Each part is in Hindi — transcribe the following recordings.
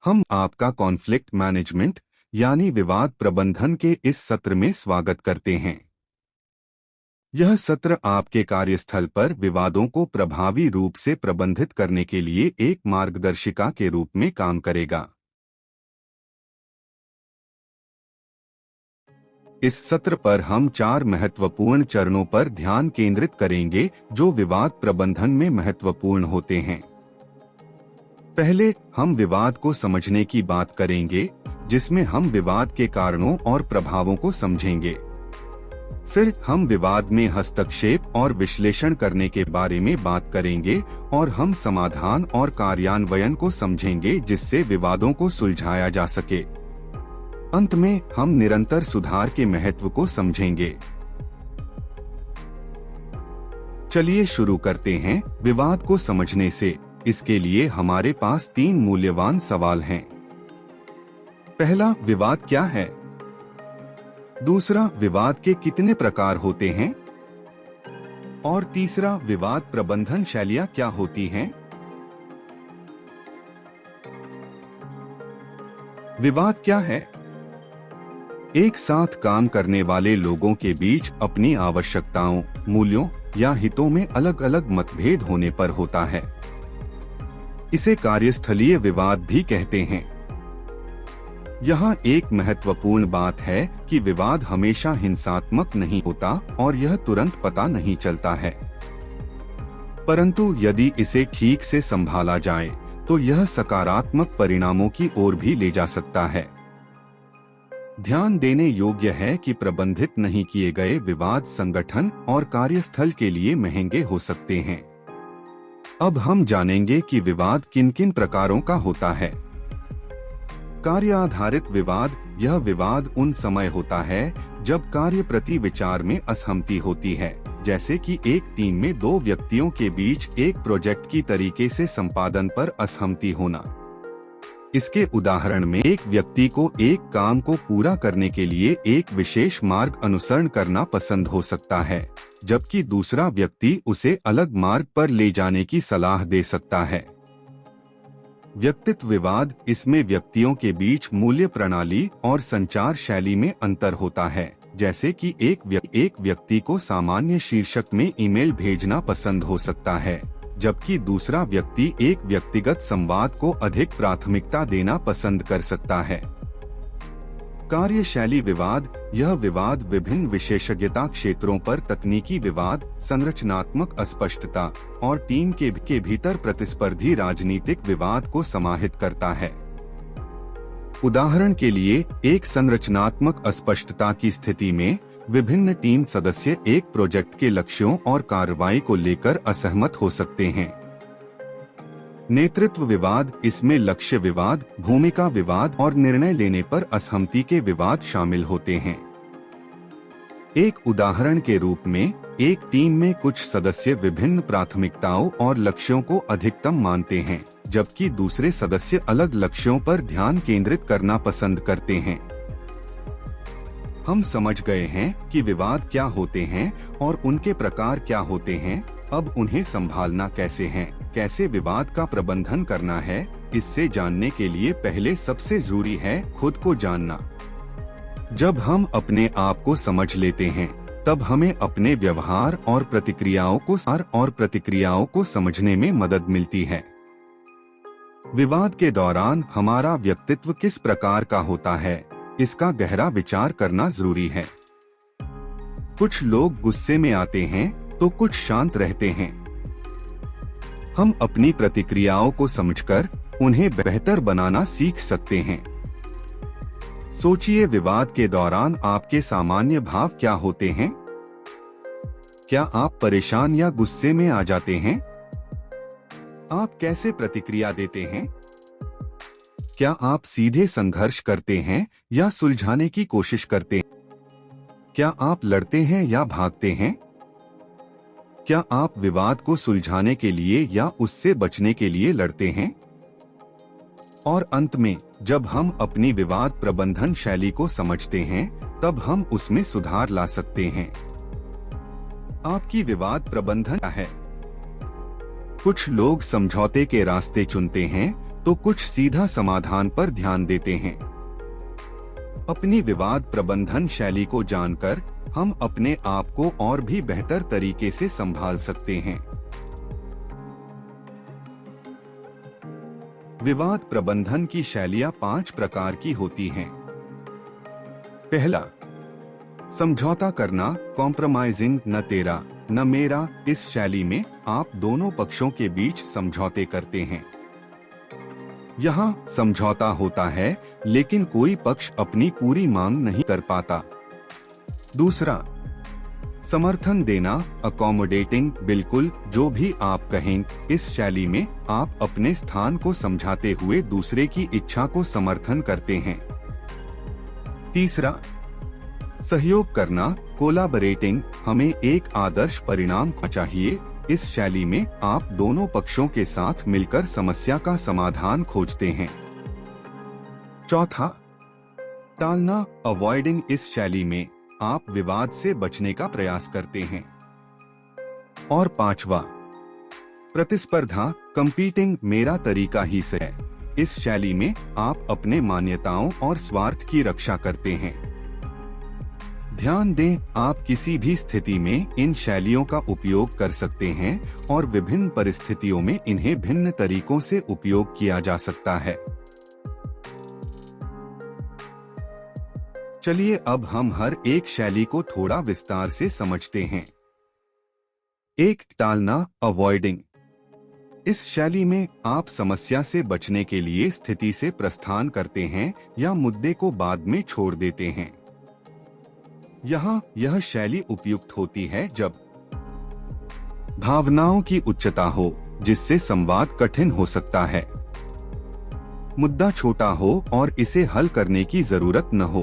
हम आपका कॉन्फ्लिक्ट मैनेजमेंट यानी विवाद प्रबंधन के इस सत्र में स्वागत करते हैं। यह सत्र आपके कार्यस्थल पर विवादों को प्रभावी रूप से प्रबंधित करने के लिए एक मार्गदर्शिका के रूप में काम करेगा। इस सत्र पर हम 4 महत्वपूर्ण चरणों पर ध्यान केंद्रित करेंगे जो विवाद प्रबंधन में महत्वपूर्ण होते हैं। पहले हम विवाद को समझने की बात करेंगे, जिसमें हम विवाद के कारणों और प्रभावों को समझेंगे। फिर हम विवाद में हस्तक्षेप और विश्लेषण करने के बारे में बात करेंगे और हम समाधान और कार्यान्वयन को समझेंगे जिससे विवादों को सुलझाया जा सके। अंत में हम निरंतर सुधार के महत्व को समझेंगे। चलिए शुरू करते हैं विवाद को समझने से। इसके लिए हमारे पास 3 मूल्यवान सवाल हैं। पहला, विवाद क्या है? दूसरा, विवाद के कितने प्रकार होते हैं? और तीसरा, विवाद प्रबंधन शैलियां क्या होती हैं? विवाद क्या है? एक साथ काम करने वाले लोगों के बीच अपनी आवश्यकताओं, मूल्यों या हितों में अलग अलग मतभेद होने पर होता है। इसे कार्यस्थलीय विवाद भी कहते हैं। यहाँ एक महत्वपूर्ण बात है कि विवाद हमेशा हिंसात्मक नहीं होता और यह तुरंत पता नहीं चलता है। परंतु यदि इसे ठीक से संभाला जाए तो यह सकारात्मक परिणामों की ओर भी ले जा सकता है। ध्यान देने योग्य है कि प्रबंधित नहीं किए गए विवाद संगठन और कार्यस्थल के लिए महंगे हो सकते हैं। अब हम जानेंगे कि विवाद किन किन प्रकारों का होता है। कार्य आधारित विवाद। यह विवाद उन समय होता है जब कार्य प्रति विचार में असहमति होती है, जैसे कि एक टीम में 2 व्यक्तियों के बीच एक प्रोजेक्ट की तरीके से संपादन पर असहमति होना। इसके उदाहरण में एक व्यक्ति को एक काम को पूरा करने के लिए एक विशेष मार्ग अनुसरण करना पसंद हो सकता है, जबकि दूसरा व्यक्ति उसे अलग मार्ग पर ले जाने की सलाह दे सकता है। व्यक्तित्व विवाद। इसमें व्यक्तियों के बीच मूल्य प्रणाली और संचार शैली में अंतर होता है, जैसे कि एक व्यक्ति को सामान्य शीर्षक में ईमेल भेजना पसंद हो सकता है, जबकि दूसरा व्यक्ति एक व्यक्तिगत संवाद को अधिक प्राथमिकता देना पसंद कर सकता है। कार्यशैली विवाद। यह विवाद विभिन्न विशेषज्ञता क्षेत्रों पर तकनीकी विवाद, संरचनात्मक अस्पष्टता और टीम के भीतर प्रतिस्पर्धी राजनीतिक विवाद को समाहित करता है। उदाहरण के लिए, एक संरचनात्मक अस्पष्टता की स्थिति में विभिन्न टीम सदस्य एक प्रोजेक्ट के लक्ष्यों और कार्रवाई को लेकर असहमत हो सकते हैं। नेतृत्व विवाद। इसमें लक्ष्य विवाद, भूमिका विवाद और निर्णय लेने पर असहमति के विवाद शामिल होते हैं। एक उदाहरण के रूप में, एक टीम में कुछ सदस्य विभिन्न प्राथमिकताओं और लक्ष्यों को अधिकतम मानते हैं, जबकि दूसरे सदस्य अलग लक्ष्यों पर ध्यान केंद्रित करना पसंद करते हैं। हम समझ गए हैं कि विवाद क्या होते हैं और उनके प्रकार क्या होते हैं। अब उन्हें संभालना कैसे है, कैसे विवाद का प्रबंधन करना है, इससे जानने के लिए पहले सबसे जरूरी है खुद को जानना। जब हम अपने आप को समझ लेते हैं, तब हमें अपने व्यवहार और प्रतिक्रियाओं को समझने में मदद मिलती है। विवाद के दौरान हमारा व्यक्तित्व किस प्रकार का होता है, इसका गहरा विचार करना जरूरी है। कुछ लोग गुस्से में आते हैं तो कुछ शांत रहते हैं। हम अपनी प्रतिक्रियाओं को समझकर उन्हें बेहतर बनाना सीख सकते हैं। सोचिए, विवाद के दौरान आपके सामान्य भाव क्या होते हैं? क्या आप परेशान या गुस्से में आ जाते हैं? आप कैसे प्रतिक्रिया देते हैं? क्या आप सीधे संघर्ष करते हैं या सुलझाने की कोशिश करते हैं? क्या आप लड़ते हैं या भागते हैं? क्या आप विवाद को सुलझाने के लिए या उससे बचने के लिए लड़ते हैं? और अंत में, जब हम अपनी विवाद प्रबंधन शैली को समझते हैं, तब हम उसमें सुधार ला सकते हैं। आपकी विवाद प्रबंधन क्या है? कुछ लोग समझौते के रास्ते चुनते हैं, तो कुछ सीधा समाधान पर ध्यान देते हैं। अपनी विवाद प्रबंधन शैली को जानकर हम अपने आप को और भी बेहतर तरीके से संभाल सकते हैं। विवाद प्रबंधन की शैलियां 5 प्रकार की होती हैं। पहला, समझौता करना, कॉम्प्रोमाइजिंग, न तेरा न मेरा। इस शैली में आप दोनों पक्षों के बीच समझौते करते हैं। यहाँ समझौता होता है लेकिन कोई पक्ष अपनी पूरी मांग नहीं कर पाता। दूसरा, समर्थन देना, अकोमोडेटिंग, बिल्कुल जो भी आप कहें। इस शैली में आप अपने स्थान को समझाते हुए दूसरे की इच्छा को समर्थन करते हैं। तीसरा, सहयोग करना, कोलाबरेटिंग, हमें एक आदर्श परिणाम चाहिए। इस शैली में आप दोनों पक्षों के साथ मिलकर समस्या का समाधान खोजते हैं। चौथा, टालना, अवॉइडिंग। इस शैली में आप विवाद से बचने का प्रयास करते हैं। और पांचवा, प्रतिस्पर्धा, कंपीटिंग, मेरा तरीका ही सही है। इस शैली में आप अपने मान्यताओं और स्वार्थ की रक्षा करते हैं। ध्यान दें, आप किसी भी स्थिति में इन शैलियों का उपयोग कर सकते हैं और विभिन्न परिस्थितियों में इन्हें भिन्न तरीकों से उपयोग किया जा सकता है। चलिए अब हम हर एक शैली को थोड़ा विस्तार से समझते हैं। एक, टालना, अवॉइडिंग। इस शैली में आप समस्या से बचने के लिए स्थिति से प्रस्थान करते हैं या मुद्दे को बाद में छोड़ देते हैं। यहाँ यह शैली उपयुक्त होती है जब भावनाओं की उच्चता हो जिससे संवाद कठिन हो सकता है, मुद्दा छोटा हो और इसे हल करने की जरूरत न हो,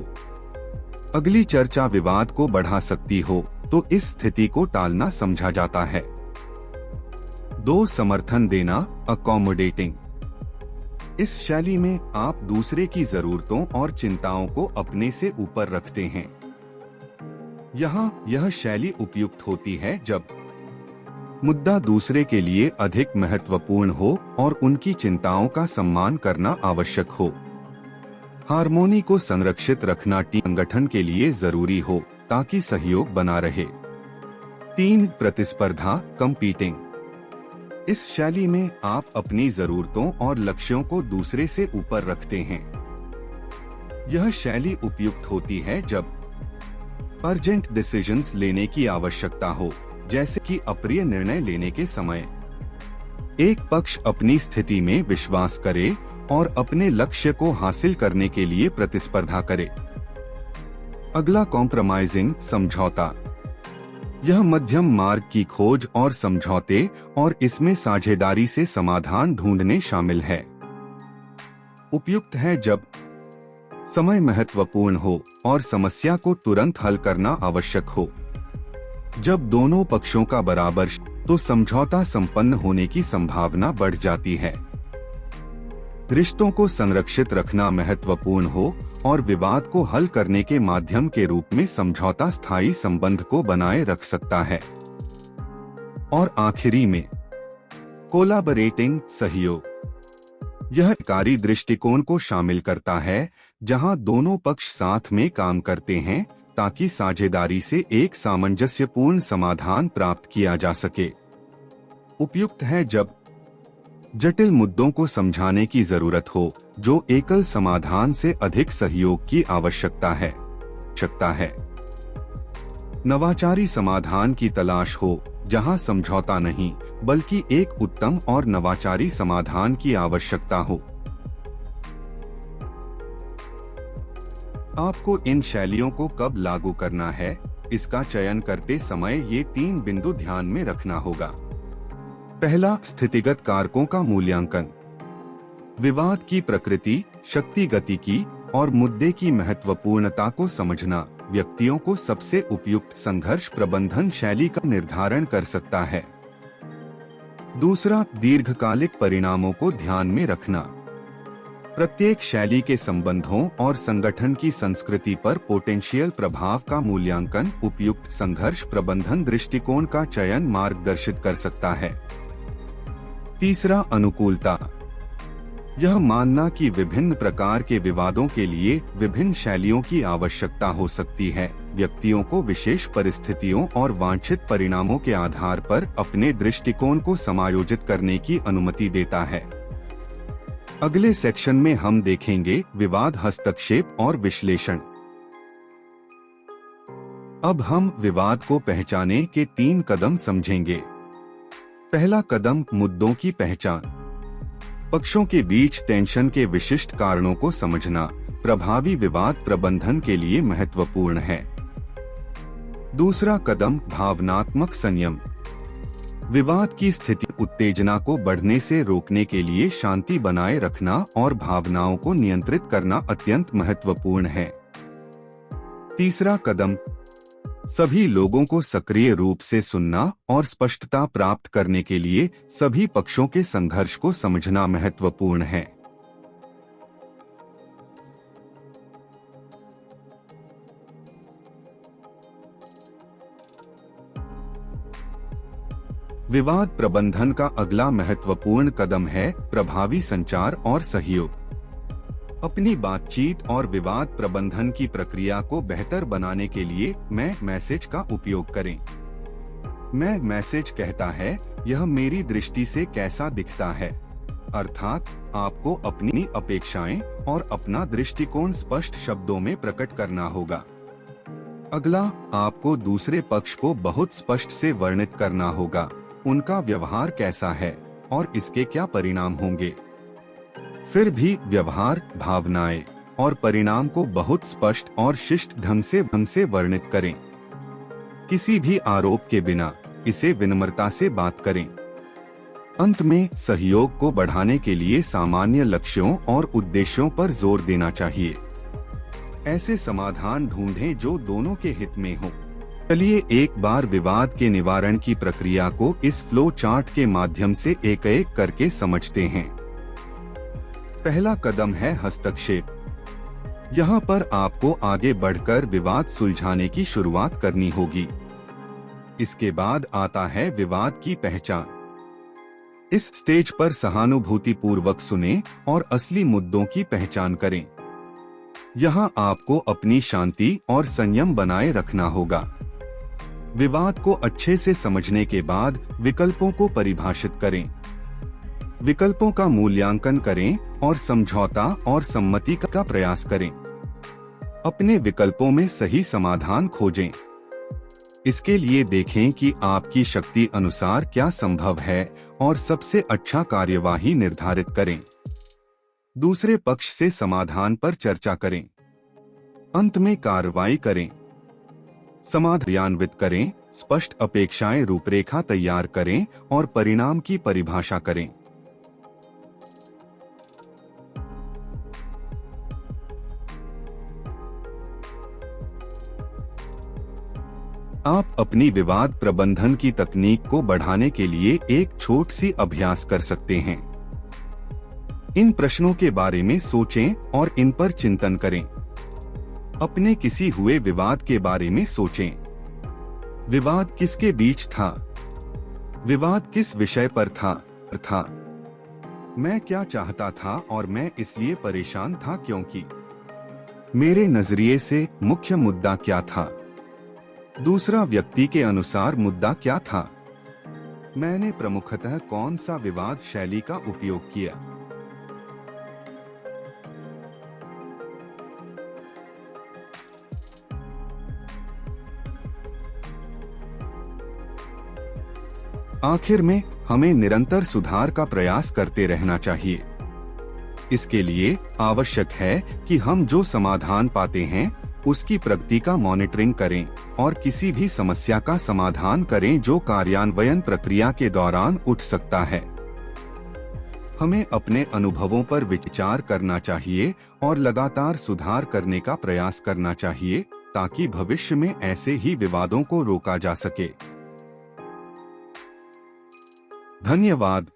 अगली चर्चा विवाद को बढ़ा सकती हो, तो इस स्थिति को टालना समझा जाता है। 2, समर्थन देना, अकोमोडेटिंग। इस शैली में आप दूसरे की जरूरतों और चिंताओं को अपने से ऊपर रखते हैं। यहाँ यह शैली उपयुक्त होती है जब मुद्दा दूसरे के लिए अधिक महत्वपूर्ण हो और उनकी चिंताओं का सम्मान करना आवश्यक हो। हार्मोनी को संरक्षित रखना टीम संगठन के लिए जरूरी हो ताकि सहयोग बना रहे। 3, प्रतिस्पर्धा, कंपीटिंग। इस शैली में आप अपनी जरूरतों और लक्ष्यों को दूसरे से ऊपर रखते हैं। यह शैली उपयुक्त होती है जब अर्जेंट डिसीजंस लेने की आवश्यकता हो, जैसे कि अप्रिय निर्णय लेने के समय। एक पक्ष अपनी स्थिति में विश्वास करे और अपने लक्ष्य को हासिल करने के लिए प्रतिस्पर्धा करे। अगला, कॉम्प्रोमाइजिंग, समझौता। यह मध्यम मार्ग की खोज और समझौते और इसमें साझेदारी से समाधान ढूंढने शामिल है। उपयुक्त है जब समय महत्वपूर्ण हो और समस्या को तुरंत हल करना आवश्यक हो। जब दोनों पक्षों का बराबर तो समझौता संपन्न होने की संभावना बढ़ जाती है। रिश्तों को संरक्षित रखना महत्वपूर्ण हो और विवाद को हल करने के माध्यम के रूप में समझौता स्थायी संबंध को बनाए रख सकता है। और आखिरी में, कोलाबरेटिंग, सहयोग। यह कार्य दृष्टिकोण को शामिल करता है जहां दोनों पक्ष साथ में काम करते हैं ताकि साझेदारी से एक सामंजस्यपूर्ण समाधान प्राप्त किया जा सके। उपयुक्त है जब जटिल मुद्दों को समझाने की जरूरत हो, जो एकल समाधान से अधिक सहयोग की आवश्यकता है। नवाचारी समाधान की तलाश हो, जहां समझौता नहीं बल्कि एक उत्तम और नवाचारी समाधान की आवश्यकता हो। आपको इन शैलियों को कब लागू करना है, इसका चयन करते समय ये 3 बिंदु ध्यान में रखना होगा। पहला, स्थितिगत कारकों का मूल्यांकन। विवाद की प्रकृति, शक्ति, गतिकी और मुद्दे की महत्वपूर्णता को समझना व्यक्तियों को सबसे उपयुक्त संघर्ष प्रबंधन शैली का निर्धारण कर सकता है। दूसरा, दीर्घकालिक परिणामों को ध्यान में रखना। प्रत्येक शैली के संबंधों और संगठन की संस्कृति पर पोटेंशियल प्रभाव का मूल्यांकन उपयुक्त संघर्ष प्रबंधन दृष्टिकोण का चयन मार्गदर्शित कर सकता है। तीसरा, अनुकूलता। यह मानना कि विभिन्न प्रकार के विवादों के लिए विभिन्न शैलियों की आवश्यकता हो सकती है, व्यक्तियों को विशेष परिस्थितियों और वांछित परिणामों के आधार पर अपने दृष्टिकोण को समायोजित करने की अनुमति देता है। अगले सेक्शन में हम देखेंगे विवाद हस्तक्षेप और विश्लेषण। अब हम विवाद को पहचाने के 3 कदम समझेंगे। पहला कदम, मुद्दों की पहचान। पक्षों के बीच टेंशन के विशिष्ट कारणों को समझना प्रभावी विवाद प्रबंधन के लिए महत्वपूर्ण है। दूसरा कदम, भावनात्मक संयम। विवाद की स्थिति उत्तेजना को बढ़ने से रोकने के लिए शांति बनाए रखना और भावनाओं को नियंत्रित करना अत्यंत महत्वपूर्ण है। तीसरा कदम, सभी लोगों को सक्रिय रूप से सुनना और स्पष्टता प्राप्त करने के लिए सभी पक्षों के संघर्ष को समझना महत्वपूर्ण है। विवाद प्रबंधन का अगला महत्वपूर्ण कदम है प्रभावी संचार और सहयोग। अपनी बातचीत और विवाद प्रबंधन की प्रक्रिया को बेहतर बनाने के लिए मैं मैसेज का उपयोग करें। मैं मैसेज कहता है, यह मेरी दृष्टि से कैसा दिखता है, अर्थात आपको अपनी अपेक्षाएं और अपना दृष्टिकोण स्पष्ट शब्दों में प्रकट करना होगा। अगला, आपको दूसरे पक्ष को बहुत स्पष्ट से वर्णित करना होगा, उनका व्यवहार कैसा है और इसके क्या परिणाम होंगे। फिर भी व्यवहार, भावनाएं और परिणाम को बहुत स्पष्ट और शिष्ट ढंग से वर्णित करें। किसी भी आरोप के बिना इसे विनम्रता से बात करें। अंत में, सहयोग को बढ़ाने के लिए सामान्य लक्ष्यों और उद्देश्यों पर जोर देना चाहिए। ऐसे समाधान ढूंढें जो दोनों के हित में हो। चलिए एक बार विवाद के निवारण की प्रक्रिया को इस फ्लो चार्ट के माध्यम से एक-एक करके समझते हैं। पहला कदम है हस्तक्षेप। यहाँ पर आपको आगे बढ़कर विवाद सुलझाने की शुरुआत करनी होगी। इसके बाद आता है विवाद की पहचान। इस स्टेज पर सहानुभूतिपूर्वक सुनें और असली मुद्दों की पहचान करें। यहाँ आपको अपनी शांति और संयम बनाए रखना होगा। विवाद को अच्छे से समझने के बाद विकल्पों को परिभाषित करें। विकल्पों का मूल्यांकन करें और समझौता और सम्मति का प्रयास करें। अपने विकल्पों में सही समाधान खोजें। इसके लिए देखें कि आपकी शक्ति अनुसार क्या संभव है और सबसे अच्छा कार्यवाही निर्धारित करें। दूसरे पक्ष से समाधान पर चर्चा करें। अंत में कार्रवाई करें। समाधान क्रियान्वित करें, स्पष्ट अपेक्षाएं रूपरेखा तैयार करें और परिणाम की परिभाषा करें। आप अपनी विवाद प्रबंधन की तकनीक को बढ़ाने के लिए एक छोटी सी अभ्यास कर सकते हैं। इन प्रश्नों के बारे में सोचें और इन पर चिंतन करें। अपने किसी हुए विवाद के बारे में सोचें। विवाद किसके बीच था? विवाद किस विषय पर था? मैं क्या चाहता था और मैं इसलिए परेशान था क्योंकि मेरे नजरिए से मुख्य मुद्दा क्या था? दूसरा व्यक्ति के अनुसार मुद्दा क्या था? मैंने प्रमुखतः कौन सा विवाद शैली का उपयोग किया? आखिर में हमें निरंतर सुधार का प्रयास करते रहना चाहिए। इसके लिए आवश्यक है कि हम जो समाधान पाते हैं उसकी प्रगति का मॉनिटरिंग करें और किसी भी समस्या का समाधान करें जो कार्यान्वयन प्रक्रिया के दौरान उठ सकता है। हमें अपने अनुभवों पर विचार करना चाहिए और लगातार सुधार करने का प्रयास करना चाहिए ताकि भविष्य में ऐसे ही विवादों को रोका जा सके। धन्यवाद।